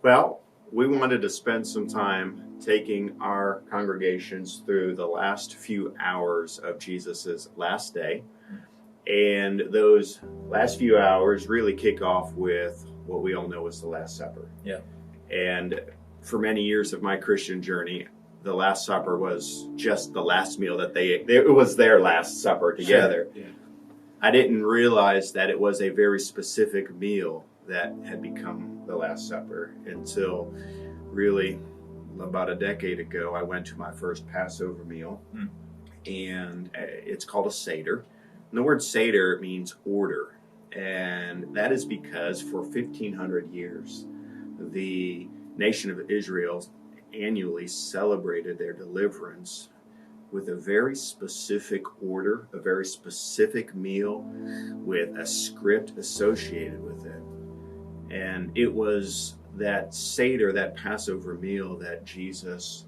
Well, we wanted to spend some time taking our congregations through the last few hours of Jesus's last day. And those last few hours really kick off with what we all know as the Last Supper. Yeah. And for many years of my Christian journey, the Last Supper was just the last meal that they ate. It was their Last Supper together. Sure. Yeah. I didn't realize that it was a very specific meal that had become the Last Supper until really about a decade ago. I went to my first Passover meal, and it's called a Seder. And the word Seder means order, and that is because for 1,500 years, the nation of Israel annually celebrated their deliverance with a very specific order, a very specific meal with a script associated with it. And it was that Seder, that Passover meal, that Jesus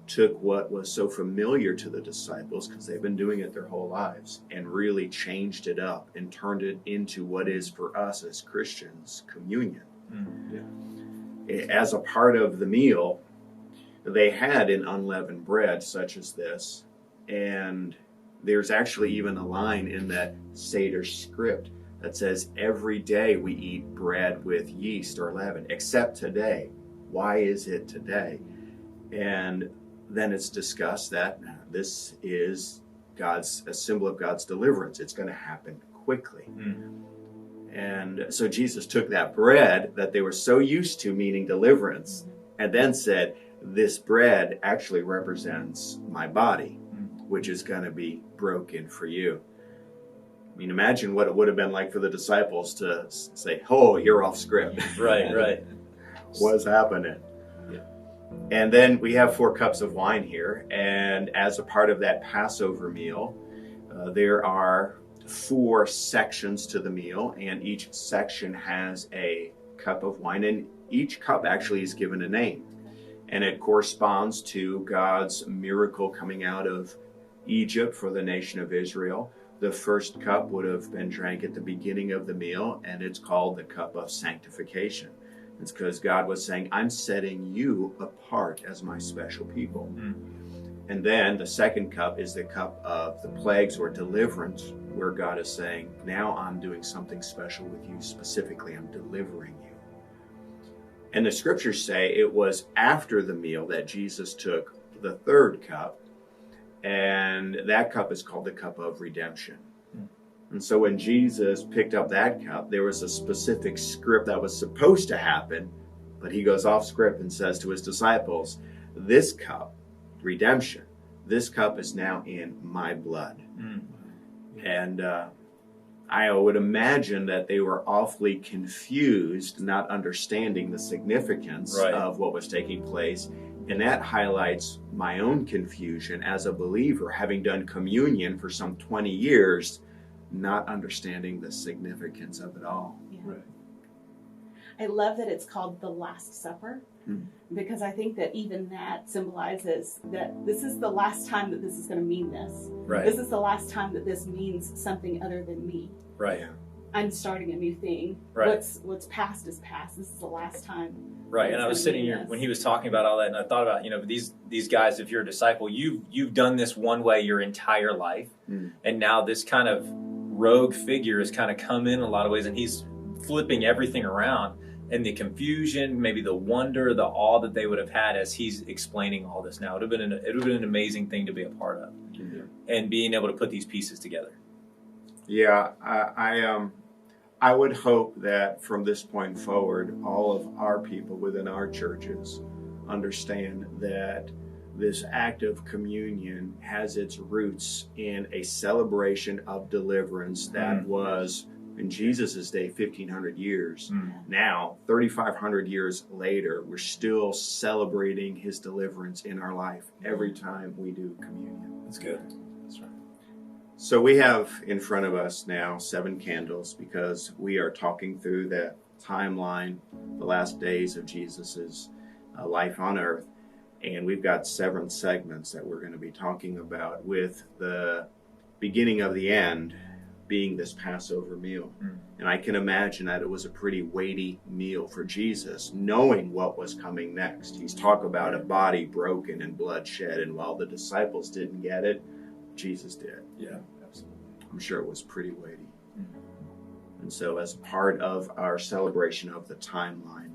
took what was so familiar to the disciples, because they've been doing it their whole lives, and really changed it up and turned it into what is for us as Christians, communion. As a part of the meal, they had an unleavened bread such as this, and there's actually even a line in that Seder script that says, every day we eat bread with yeast or leaven, except today. Why is it today? And then it's discussed that this is a symbol of God's deliverance. It's going to happen quickly. And so Jesus took that bread that they were so used to, meaning deliverance, and then said, this bread actually represents my body, which is going to be broken for you. I mean, imagine what it would have been like for the disciples to say, oh, you're off script. Right. What's happening? Yeah. And then we have 4 cups of wine here. And as a part of that Passover meal, there are 4 sections to the meal. And each section has a cup of wine. And each cup actually is given a name. And it corresponds to God's miracle coming out of Egypt for the nation of Israel. The first cup would have been drank at the beginning of the meal, and it's called the cup of sanctification. It's because God was saying, I'm setting you apart as my special people. And then the second cup is the cup of the plagues or deliverance, where God is saying, now I'm doing something special with you specifically. I'm delivering you. And the scriptures say it was after the meal that Jesus took the third cup, and that cup is called the cup of redemption. And so when Jesus picked up that cup, there was a specific script that was supposed to happen, but he goes off script and says to his disciples, this cup, redemption, this cup is now in my blood. And I would imagine that they were awfully confused, not understanding the significance of what was taking place. And that highlights my own confusion as a believer, having done communion for some 20 years, not understanding the significance of it all. Yeah. Right. I love that it's called the Last Supper, because I think that even that symbolizes that this is the last time that this is going to mean this. Right. This is the last time that this means something other than me. Right. I'm starting a new thing. Right. What's past is past. This is the last time. Right. And I was sitting here when he was talking about all that, and I thought about, these guys, if you're a disciple, you've done this one way your entire life. And now this kind of rogue figure has kind of come in a lot of ways, and he's flipping everything around. And the confusion, maybe the wonder, the awe that they would have had as he's explaining all this now, it would have been an amazing thing to be a part of, and being able to put these pieces together. Yeah, I would hope that from this point forward, all of our people within our churches understand that this act of communion has its roots in a celebration of deliverance that was in Jesus' day 1,500 years. Now, 3,500 years later, we're still celebrating his deliverance in our life every time we do communion. That's good. That's right. So we have in front of us now 7 candles, because we are talking through the timeline, the last days of Jesus's life on earth. And we've got 7 segments that we're going to be talking about, with the beginning of the end being this Passover meal. And I can imagine that it was a pretty weighty meal for Jesus, knowing what was coming next. He's talking about a body broken and blood shed, and while the disciples didn't get it, Jesus did. Yeah, absolutely. I'm sure it was pretty weighty. And so as part of our celebration of the timeline,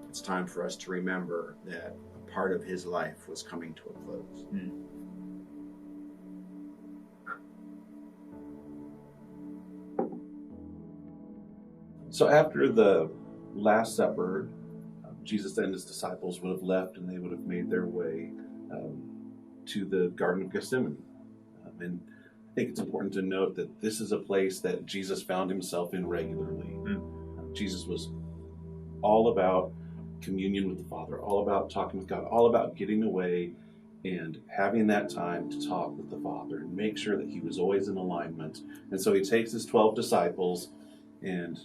it's time for us to remember that a part of his life was coming to a close. So after the Last Supper, Jesus and his disciples would have left and they would have made their way to the Garden of Gethsemane. And I think it's important to note that this is a place that Jesus found himself in regularly. Jesus was all about communion with the Father, all about talking with God, all about getting away and having that time to talk with the Father and make sure that he was always in alignment. And so he takes his 12 disciples and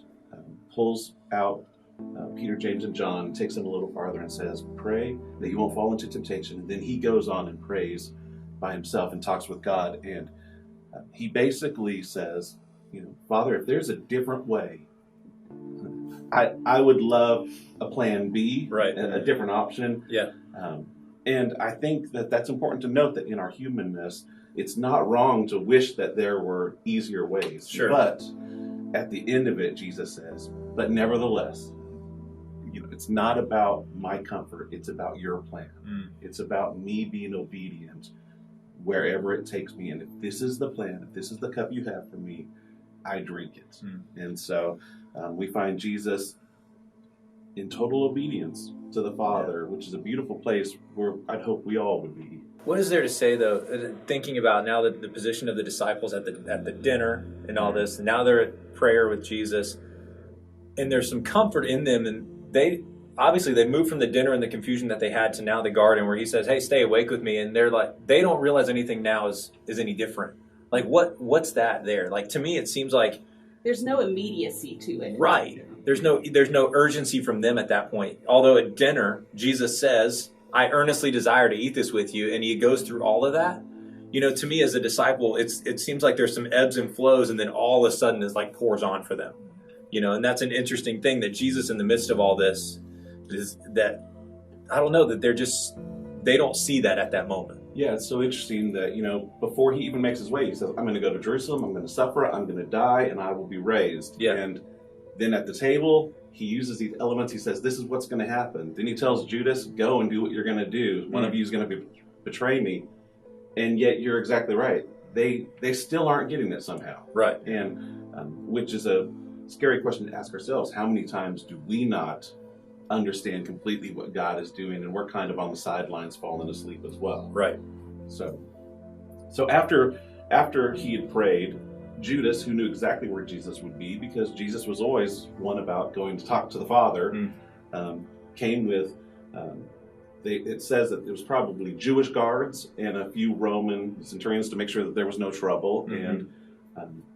pulls out Peter, James, and John, takes them a little farther and says, pray that you won't fall into temptation. And then he goes on and prays by himself and talks with God. And he basically says, Father, if there's a different way, I would love a plan B, right? A different option. Yeah. And I think that that's important to note, that in our humanness, it's not wrong to wish that there were easier ways. Sure. But at the end of it, Jesus says, but nevertheless, it's not about my comfort. It's about your plan. It's about me being obedient wherever it takes me. And if this is the plan, if this is the cup you have for me, I drink it. And so we find Jesus in total obedience to the Father, which is a beautiful place where I'd hope we all would be. What is there to say, though, thinking about now that the position of the disciples at the dinner and all this, and now they're at prayer with Jesus, and there's some comfort in them, and they moved from the dinner and the confusion that they had to now the garden where he says, hey, stay awake with me, and they're like, they don't realize anything now is any different. Like, what's that there? Like, to me, it seems like there's no immediacy to it. Right. There's no urgency from them at that point. Although at dinner, Jesus says, I earnestly desire to eat this with you. And he goes through all of that. To me as a disciple, it seems like there's some ebbs and flows, and then all of a sudden it's like pours on for them. And that's an interesting thing, that Jesus in the midst of all this is that, I don't know, that they don't see that at that moment. Yeah, it's so interesting that, before he even makes his way, he says, I'm going to go to Jerusalem, I'm going to suffer, I'm going to die, and I will be raised. Yeah. And then at the table, he uses these elements. He says, this is what's going to happen. Then he tells Judas, go and do what you're going to do. One of you is going to betray me. And yet you're exactly right. They still aren't getting it somehow. Right. And which is a scary question to ask ourselves. How many times do we not understand completely what God is doing, and we're kind of on the sidelines falling asleep as well? Right. So after he had prayed, Judas, who knew exactly where Jesus would be, because Jesus was always one about going to talk to the Father, came with, it says that it was probably Jewish guards and a few Roman centurions to make sure that there was no trouble. And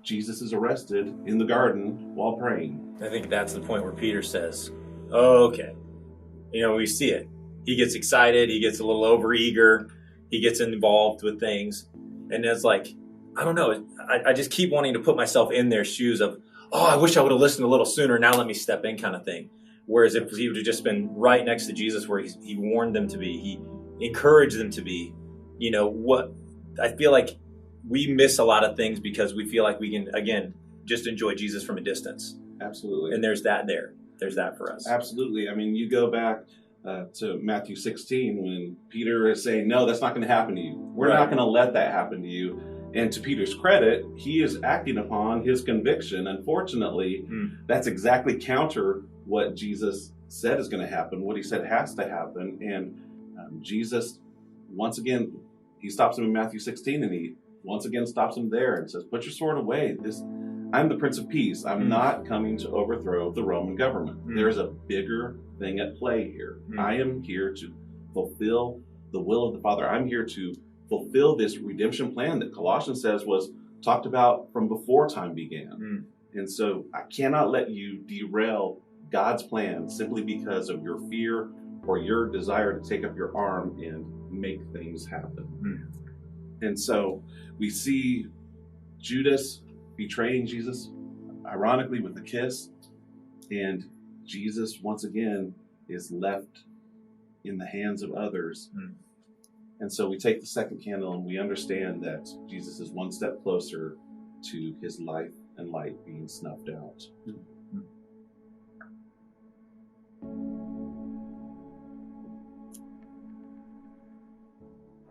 Jesus is arrested in the garden while praying. I think that's the point where Peter says, oh, okay. We see it. He gets excited. He gets a little overeager. He gets involved with things. And it's like, I don't know. I just keep wanting to put myself in their shoes of, oh, I wish I would have listened a little sooner. Now let me step in, kind of thing. Whereas if he would have just been right next to Jesus where he warned them to be, he encouraged them to be, what I feel like we miss a lot of things because we feel like we can, again, just enjoy Jesus from a distance. Absolutely. And there's that there. There's that for us. Absolutely. I mean, you go back to Matthew 16 when Peter is saying, no, that's not going to happen to you. We're not going to let that happen to you. And to Peter's credit, he is acting upon his conviction. Unfortunately, that's exactly counter what Jesus said is going to happen, what he said has to happen. And Jesus, once again, he stops him in Matthew 16, and he once again stops him there and says, put your sword away. I'm the Prince of Peace. I'm not coming to overthrow the Roman government. There's a bigger thing at play here. I am here to fulfill the will of the Father. I'm here to fulfill this redemption plan that Colossians says was talked about from before time began. And so I cannot let you derail God's plan simply because of your fear or your desire to take up your arm and make things happen. And so we see Judas betraying Jesus, ironically with a kiss. And Jesus, once again, is left in the hands of others. And so we take the second candle and we understand that Jesus is one step closer to his life and light being snuffed out.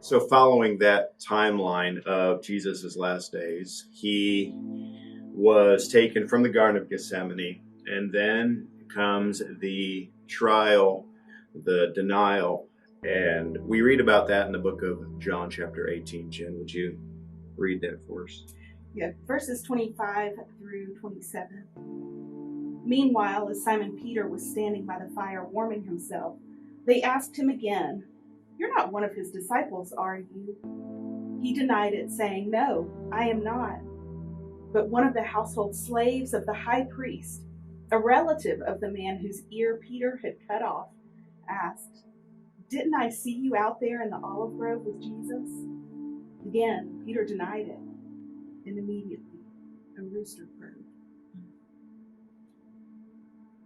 So following that timeline of Jesus' last days, he was taken from the Garden of Gethsemane, and then comes the trial, the denial, and we read about that in the book of John chapter 18. Jen, would you read that for us? Yeah, verses 25 through 27. Meanwhile, as Simon Peter was standing by the fire warming himself, they asked him again, "You're not one of his disciples, are you?" He denied it, saying, "No, I am not." But one of the household slaves of the high priest, a relative of the man whose ear Peter had cut off, asked, "Didn't I see you out there in the olive grove with Jesus?" Again, Peter denied it, and immediately a rooster crowed.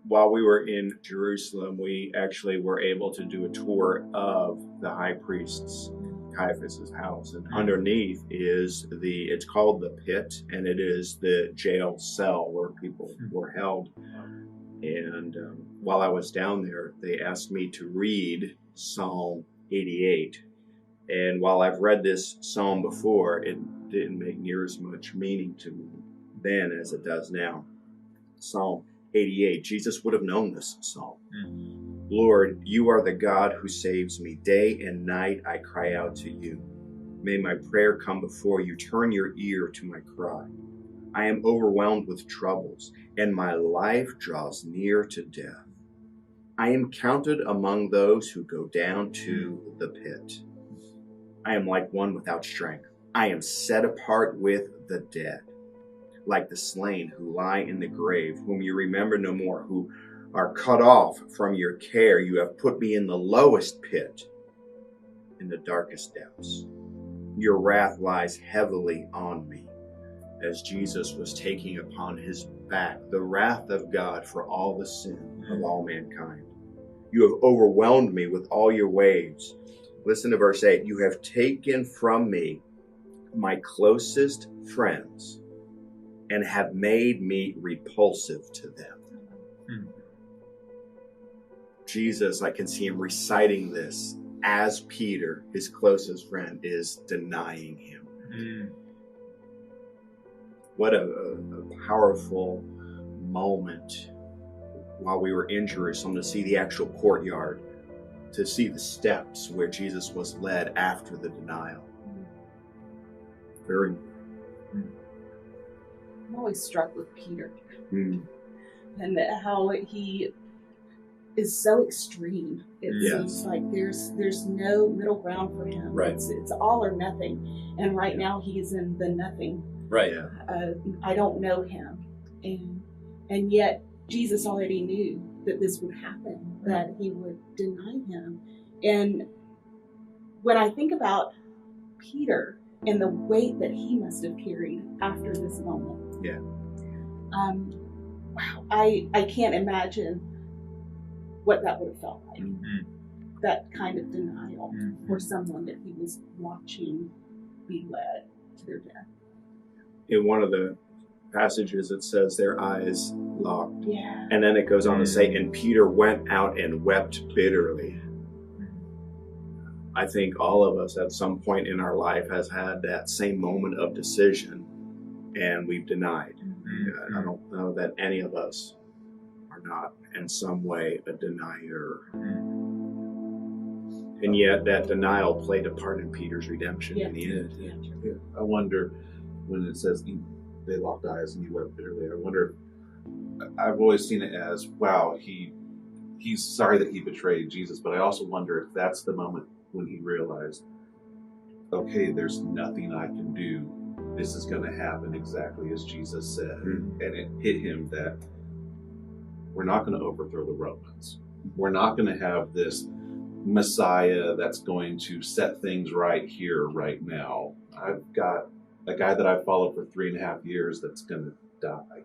While we were in Jerusalem, we actually were able to do a tour of the high priest's, Caiaphas's house, and underneath is it's called the pit, and it is the jail cell where people were held. And while I was down there, they asked me to read Psalm 88. And while I've read this psalm before, it didn't make near as much meaning to me then as it does now. Psalm 88. Jesus would have known this psalm. Lord, you are the God who saves me. Day and night I cry out to you. May my prayer come before you. Turn your ear to my cry. I am overwhelmed with troubles, and my life draws near to death. I am counted among those who go down to the pit. I am like one without strength. I am set apart with the dead, like the slain who lie in the grave, whom you remember no more, who are cut off from your care. You have put me in the lowest pit, in the darkest depths. Your wrath lies heavily on me. As Jesus was taking upon his back the wrath of God for all the sin of all mankind. You have overwhelmed me with all your waves. Listen to verse 8. You have taken from me my closest friends and have made me repulsive to them. Jesus, I can see him reciting this as Peter, his closest friend, is denying him. What a powerful moment while we were in Jerusalem to see the actual courtyard, to see the steps where Jesus was led after the denial. Very. I'm always struck with Peter and how he is so extreme. It seems like there's no middle ground for him. Right. It's all or nothing. And right now he is in the nothing. Right. I don't know him. And yet Jesus already knew that this would happen, that he would deny him. And when I think about Peter and the weight that he must have carried after this moment. Wow, I can't imagine what that would have felt like. That kind of denial for someone that he was watching be led to their death. In one of the passages, it says their eyes locked. Yeah. And then it goes on to say, and Peter went out and wept bitterly. I think all of us at some point in our life has had that same moment of decision, and we've denied. I don't know that any of us are not in some way a denier. And yet that denial played a part in Peter's redemption in the end. I wonder when it says they locked eyes and he wept bitterly. I wonder, I've always seen it as, wow, he's sorry that he betrayed Jesus, but I also wonder if that's the moment when he realized, okay, there's nothing I can do. This is going to happen exactly as Jesus said. And it hit him that we're not going to overthrow the Romans. We're not going to have this Messiah that's going to set things right here, right now. I've got a guy that I've followed for 3.5 years that's going to die.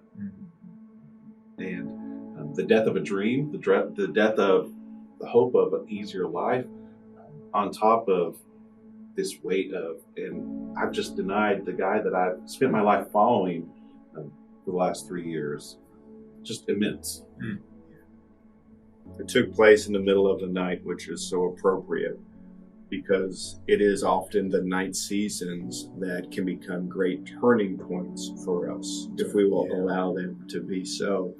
And the death of a dream, the death of the hope of an easier life, on top of this weight of, and I've just denied the guy that I've spent my life following for the last 3 years. Just immense. It took place in the middle of the night, which is so appropriate because it is often the night seasons that can become great turning points for us if we will allow them to be so.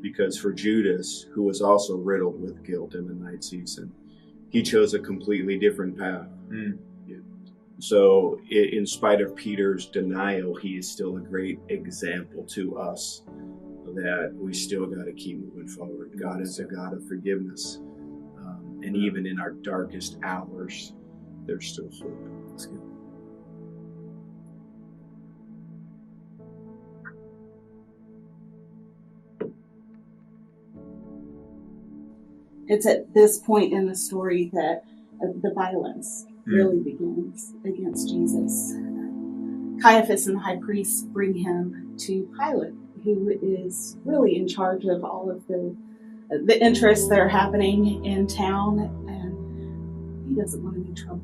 Because for Judas, who was also riddled with guilt in the night season, he chose a completely different path. So in spite of Peter's denial, he is still a great example to us that we still got to keep moving forward. God is a God of forgiveness. And even in our darkest hours, there's still hope. That's good. It's at this point in the story that the violence really begins against Jesus. Caiaphas and the high priest bring him to Pilate, who is really in charge of all of the interests that are happening in town, and he doesn't want any trouble.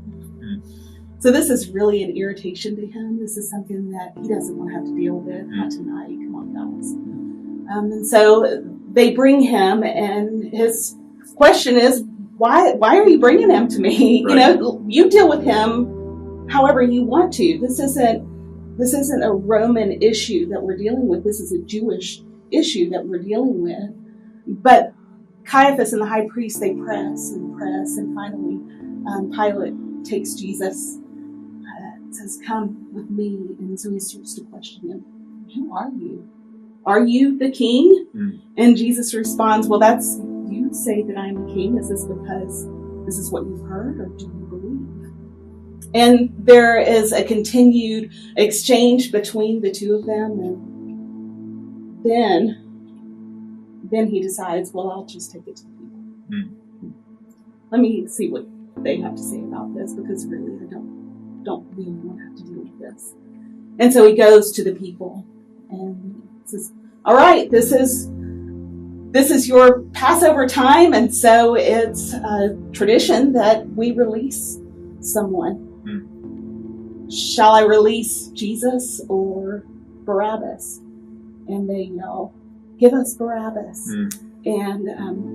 So this is really an irritation to him. This is something that he doesn't want to have to deal with. Not tonight. Come on, guys. And so they bring him, and his question is, why are you bringing him to me? Right. You deal with him however you want to. This isn't a Roman issue that we're dealing with. This is a Jewish issue that we're dealing with. But Caiaphas and the high priest, they press, and finally Pilate takes Jesus, says, "Come with me." And so he starts to question him. "Who are you? Are you the king?" And Jesus responds, "Well, that's, you say that I'm the king. Is this because this is what you've heard, or do you believe?" And there is a continued exchange between the two of them, and then he decides, well, I'll just take it to the people. Let me see what they have to say about this, because really I don't really want to have to deal with this. And so he goes to the people and says, "All right, this is your Passover time, and so it's a tradition that we release someone. Shall I release Jesus or Barabbas?" And they yell, "Give us Barabbas." And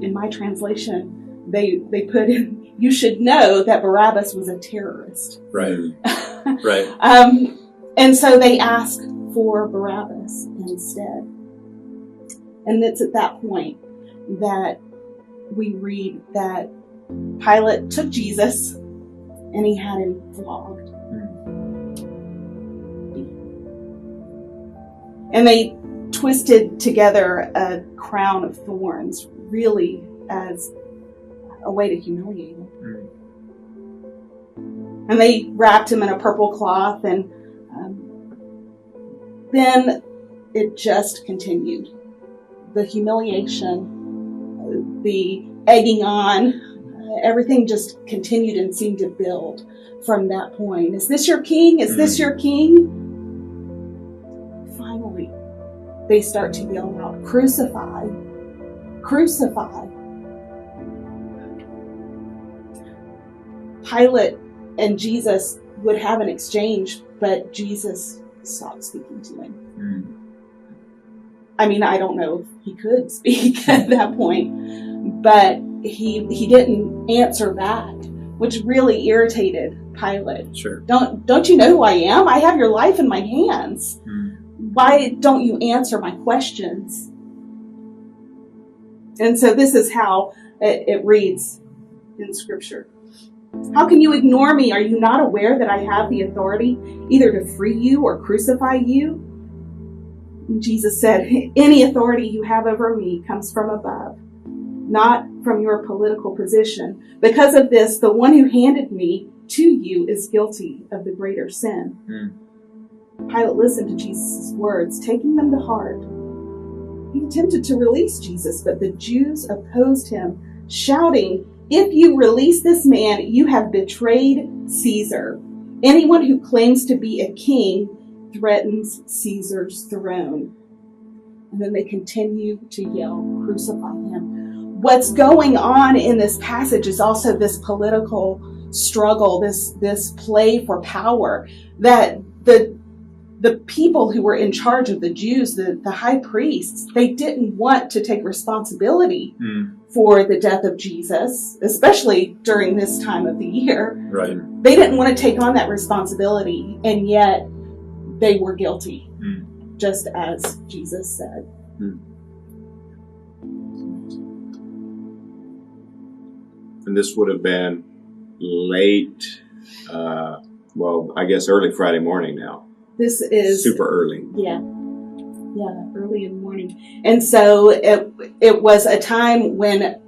in my translation, they put in, "You should know that Barabbas was a terrorist." Right. Right. And so they ask for Barabbas instead. And it's at that point that we read that Pilate took Jesus and he had him flogged. And they twisted together a crown of thorns, really as a way to humiliate him. And they wrapped him in a purple cloth, and then it just continued. The humiliation, the egging on, everything just continued and seemed to build from that point. Is this your king? Is this your king? Finally, they start to yell out, "Crucify! Crucify!" Pilate and Jesus would have an exchange, but Jesus stopped speaking to him. I mean, I don't know if he could speak at that point, but he didn't answer back, which really irritated Pilate. Sure. Don't you know who I am? I have your life in my hands. Why don't you answer my questions? And so this is how it reads in Scripture. "How can you ignore me? Are you not aware that I have the authority either to free you or crucify you?" And Jesus said, "Any authority you have over me comes from above, not from your political position. Because of this, the one who handed me to you is guilty of the greater sin." Pilate listened to Jesus' words, taking them to heart. He attempted to release Jesus, but the Jews opposed him, shouting, "If you release this man, you have betrayed Caesar. Anyone who claims to be a king threatens Caesar's throne. And then they continue to yell, "Crucify him." What's going on in this passage is also this political struggle, this play for power, that the people who were in charge of the Jews, the high priests, they didn't want to take responsibility for the death of Jesus, especially during this time of the year. Right. They didn't want to take on that responsibility, and yet they were guilty, just as Jesus said. And this would have been late, I guess early Friday morning now. This is super early. Yeah, early in the morning. And so it was a time when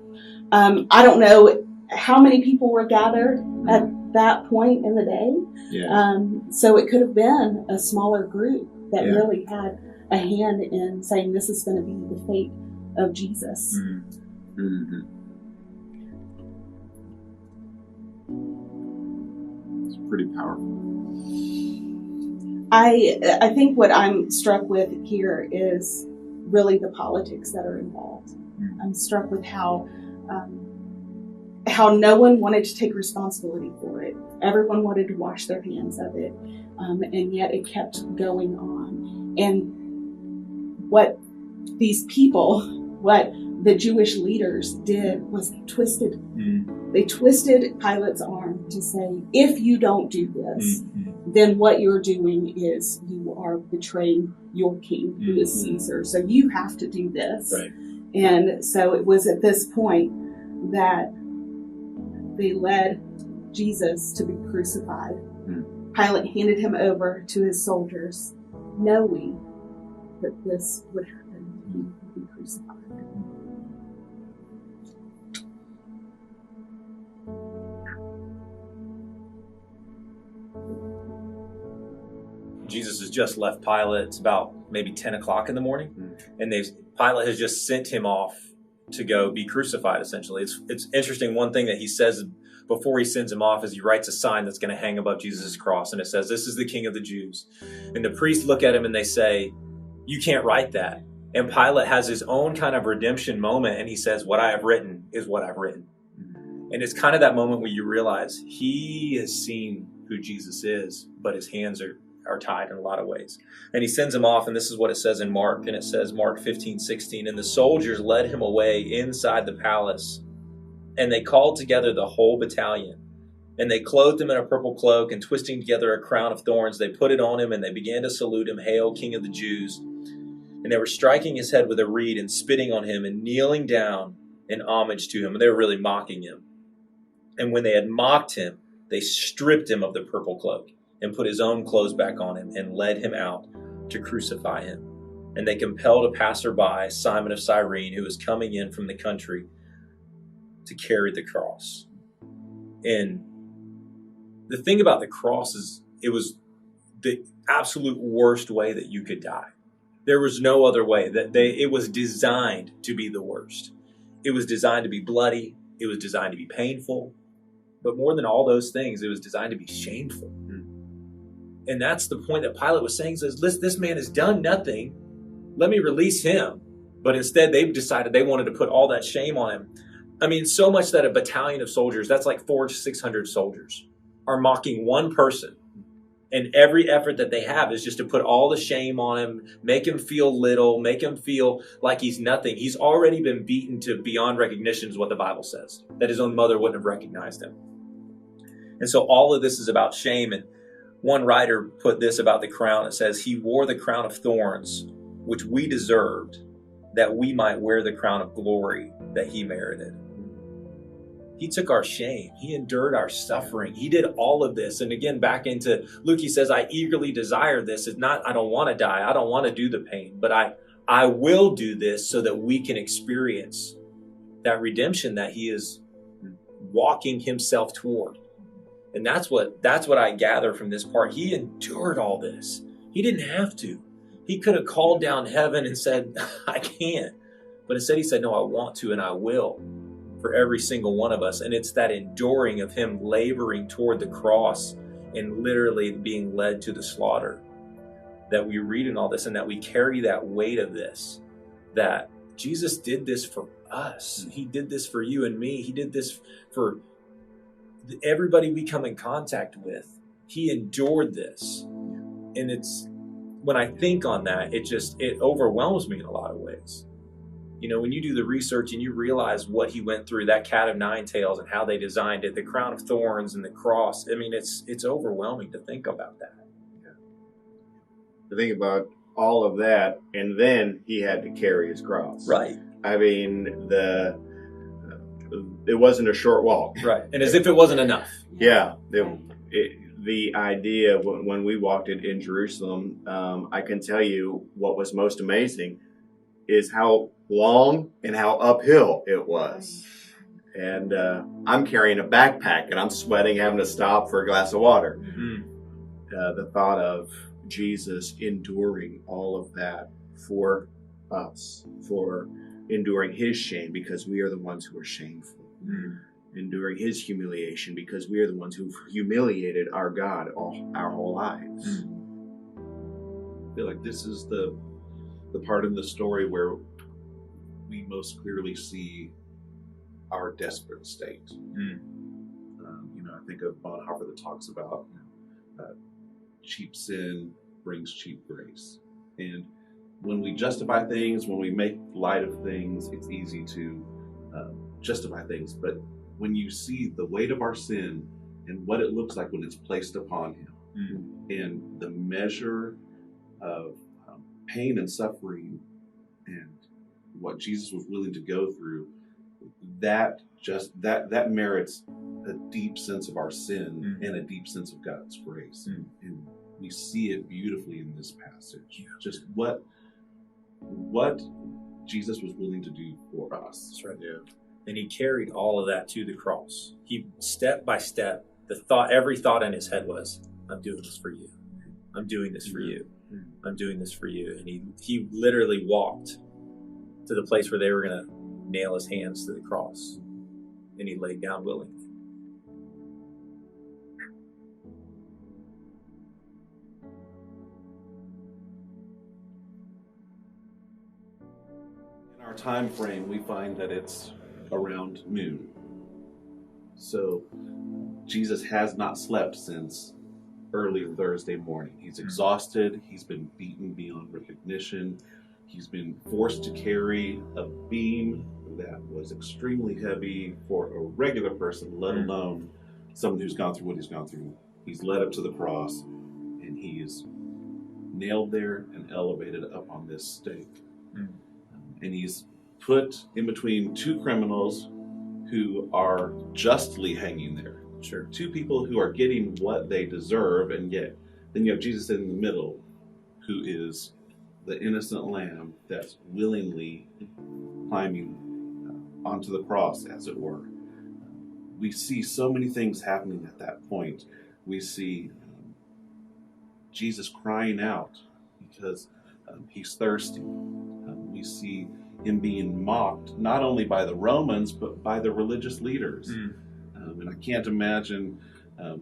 I don't know how many people were gathered at that point in the day. Yeah. So it could have been a smaller group that really had a hand in saying this is going to be the fate of Jesus. Mm-hmm. It's pretty powerful. I think what I'm struck with here is really the politics that are involved. I'm struck with how no one wanted to take responsibility for it. Everyone wanted to wash their hands of it, and yet it kept going on. And what these people, what the Jewish leaders did was they twisted Pilate's arm to say, if you don't do this, then what you're doing is you are betraying your king, who is Caesar. So you have to do this. Right. And so it was at this point that they led Jesus to be crucified. Pilate handed him over to his soldiers, knowing that this would happen. He would be crucified. Jesus has just left Pilate. It's about maybe 10 o'clock in the morning. And Pilate has just sent him off to go be crucified, essentially. It's interesting. One thing that he says before he sends him off is he writes a sign that's going to hang above Jesus' cross. And it says, "This is the King of the Jews." And the priests look at him and they say, "You can't write that." And Pilate has his own kind of redemption moment. And he says, "What I have written is what I've written." And it's kind of that moment where you realize he has seen who Jesus is, but his hands are tied in a lot of ways. And he sends him off, and this is what it says in Mark, and it says, Mark 15:16, "And the soldiers led him away inside the palace, and they called together the whole battalion, and they clothed him in a purple cloak, and twisting together a crown of thorns, they put it on him, and they began to salute him, 'Hail, King of the Jews.' And they were striking his head with a reed and spitting on him and kneeling down in homage to him." And they were really mocking him. "And when they had mocked him, they stripped him of the purple cloak and put his own clothes back on him and led him out to crucify him. And they compelled a passerby, Simon of Cyrene, who was coming in from the country, to carry the cross." And the thing about the cross is it was the absolute worst way that you could die. There was no other way. It was designed to be the worst. It was designed to be bloody. It was designed to be painful. But more than all those things, it was designed to be shameful. And that's the point that Pilate was saying, says, this man has done nothing. Let me release him. But instead, they've decided they wanted to put all that shame on him. I mean, so much that a battalion of soldiers, that's like 400 to 600 soldiers, are mocking one person. And every effort that they have is just to put all the shame on him, make him feel little, make him feel like he's nothing. He's already been beaten to beyond recognition, is what the Bible says, that his own mother wouldn't have recognized him. And so all of this is about shame. And one writer put this about the crown. It says, "He wore the crown of thorns, which we deserved, that we might wear the crown of glory that he merited." He took our shame. He endured our suffering. He did all of this. And again, back into Luke, he says, "I eagerly desire this." It's not, I don't want to die. I don't want to do the pain, but I will do this so that we can experience that redemption that he is walking himself toward. And that's what I gather from this part. He endured all this. He didn't have to. He could have called down heaven and said, "I can't." But instead he said, "No, I want to and I will," for every single one of us. And it's that enduring of him laboring toward the cross and literally being led to the slaughter that we read in all this, and that we carry that weight of this, that Jesus did this for us. He did this for you and me. He did this for everybody we come in contact with. He endured this. And it's, when I think on that, it overwhelms me in a lot of ways. You know, when you do the research and you realize what he went through, that cat of nine tails and how they designed it, the crown of thorns and the cross, I mean, it's overwhelming to think about that. To think about all of that, and then he had to carry his cross. Right. I mean, it wasn't a short walk. Right. And as if it wasn't enough. Yeah. The idea when we walked in Jerusalem, I can tell you what was most amazing is how long and how uphill it was. And I'm carrying a backpack and I'm sweating, having to stop for a glass of water. Mm-hmm. The thought of Jesus enduring all of that for us, for enduring his shame because we are the ones who are shameful. Enduring his humiliation because we are the ones who've humiliated our God our whole lives. I feel like this is the part in the story where we most clearly see our desperate state. I think of Bonhoeffer that talks about cheap sin brings cheap grace. And when we justify things, when we make light of things, it's easy to justify things. But when you see the weight of our sin and what it looks like when it's placed upon him, and the measure of pain and suffering and what Jesus was willing to go through, that merits a deep sense of our sin and a deep sense of God's grace. And we see it beautifully in this passage. Just what Jesus was willing to do for us. That's right. Yeah. And he carried all of that to the cross. He, step by step, every thought in his head was, I'm doing this for you. I'm doing this for you. I'm doing this for you. And he literally walked to the place where they were going to nail his hands to the cross. And he laid down willingly. In our time frame, we find that it's around noon. So Jesus has not slept since early Thursday morning. He's exhausted. He's been beaten beyond recognition. He's been forced to carry a beam that was extremely heavy for a regular person, let alone someone who's gone through what he's gone through. He's led up to the cross, and he is nailed there and elevated up on this stake. And he's put in between two criminals who are justly hanging there. Sure. Two people who are getting what they deserve, and yet then you have Jesus in the middle, who is the innocent lamb that's willingly climbing onto the cross, as it were. We see so many things happening at that point. We see Jesus crying out because he's thirsty. We see him being mocked, not only by the Romans, but by the religious leaders. And I can't imagine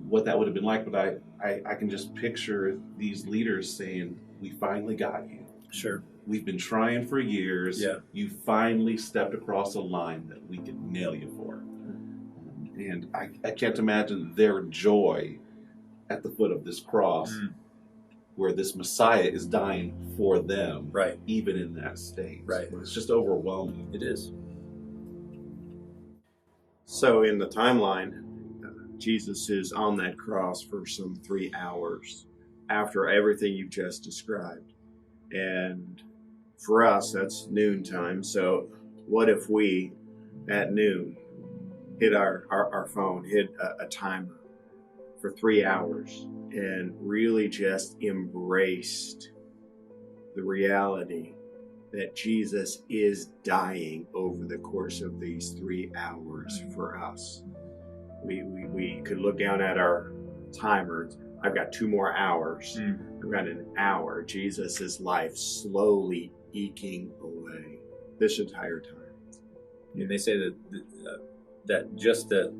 what that would have been like, but I can just picture these leaders saying, we finally got you. Sure. We've been trying for years. Yeah. You finally stepped across a line that we could nail you for. And I can't imagine their joy at the foot of this cross, where this Messiah is dying for them, right? Even in that state. Right. It's just overwhelming. It is. So in the timeline, Jesus is on that cross for some 3 hours after everything you just described. And for us, that's noontime. So what if we, at noon, hit our phone, hit a timer for 3 hours and really just embraced the reality that Jesus is dying over the course of these 3 hours for us. We could look down at our timer. I've got 2 more hours. I've got an hour. Jesus' life slowly eking away this entire time. And they say that just the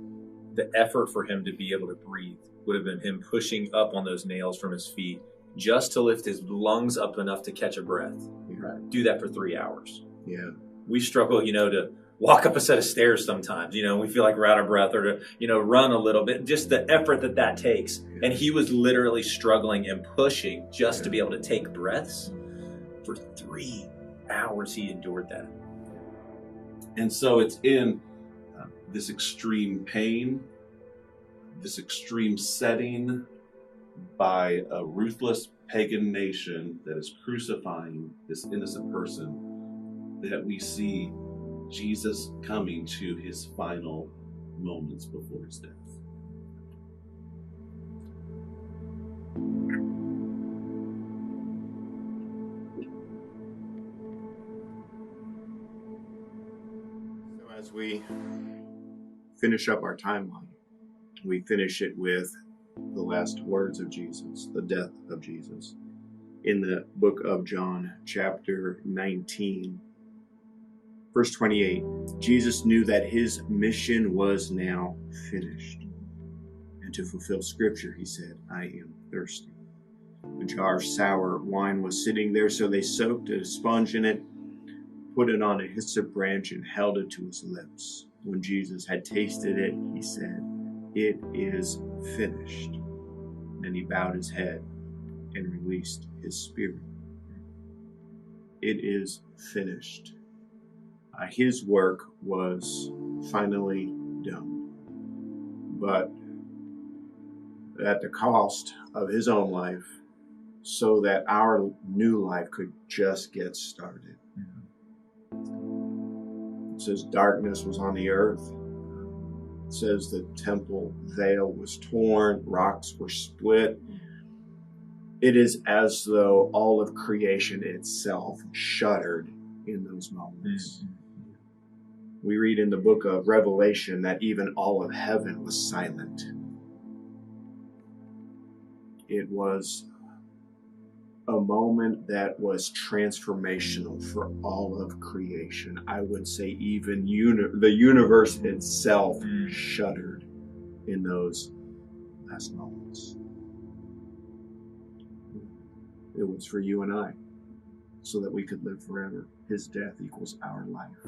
effort for him to be able to breathe would have been him pushing up on those nails from his feet, just to lift his lungs up enough to catch a breath. Right. Do that for 3 hours. Yeah. We struggle, to walk up a set of stairs sometimes, we feel like we're out of breath, or to, run a little bit, just the effort that takes. Yeah. And he was literally struggling and pushing just to be able to take breaths. For 3 hours, he endured that. And so it's in this extreme pain, this extreme setting by a ruthless pagan nation that is crucifying this innocent person, that we see Jesus coming to his final moments before his death. So as we finish up our timeline, we finish it with the last words of Jesus, the death of Jesus. In the book of John, chapter 19, verse 28, Jesus knew that his mission was now finished. And to fulfill scripture, he said, I am thirsty. A jar of sour wine was sitting there, so they soaked a sponge in it, put it on a hyssop branch, and held it to his lips. When Jesus had tasted it, he said, it is finished. And he bowed his head and released his spirit. It is finished. His work was finally done. But at the cost of his own life, so that our new life could just get started. It says darkness was on the earth. It says the temple veil was torn, rocks were split. It is as though all of creation itself shuddered in those moments. We read in the book of Revelation that even all of heaven was silent. It was a moment that was transformational for all of creation. I would say even the universe itself shuddered in those last moments. It was for you and I, so that we could live forever. His death equals our life.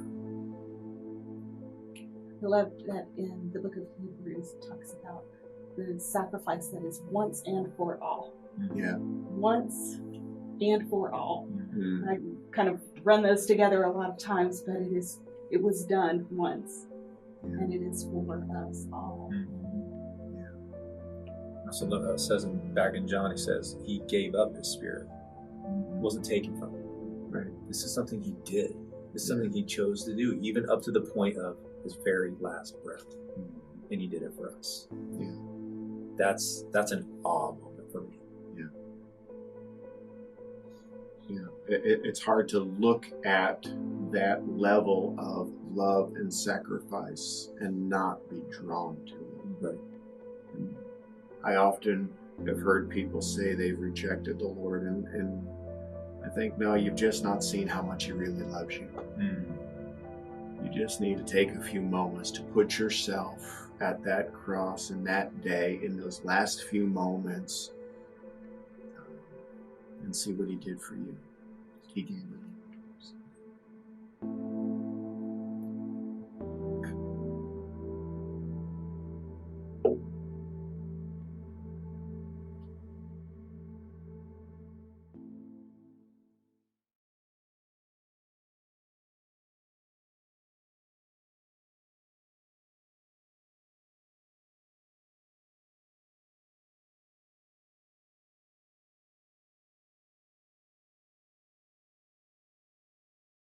I love that in the book of Hebrews it talks about the sacrifice that is once and for all. Yeah. Once and for all. Mm-hmm. I kind of run those together a lot of times, but it was done once, and it is for us all. So it says back in John, he says he gave up his spirit. It wasn't taken from him. Right. This is something he did. This is something he chose to do, even up to the point of his very last breath. And he did it for us. Yeah. That's an awe moment for me. Yeah. It's hard to look at that level of love and sacrifice and not be drawn to it. Right. And I often have heard people say they've rejected the Lord, and I think, no, you've just not seen how much he really loves you. You just need to take a few moments to put yourself at that cross in that day, in those last few moments, and see what he did for you. He gave it.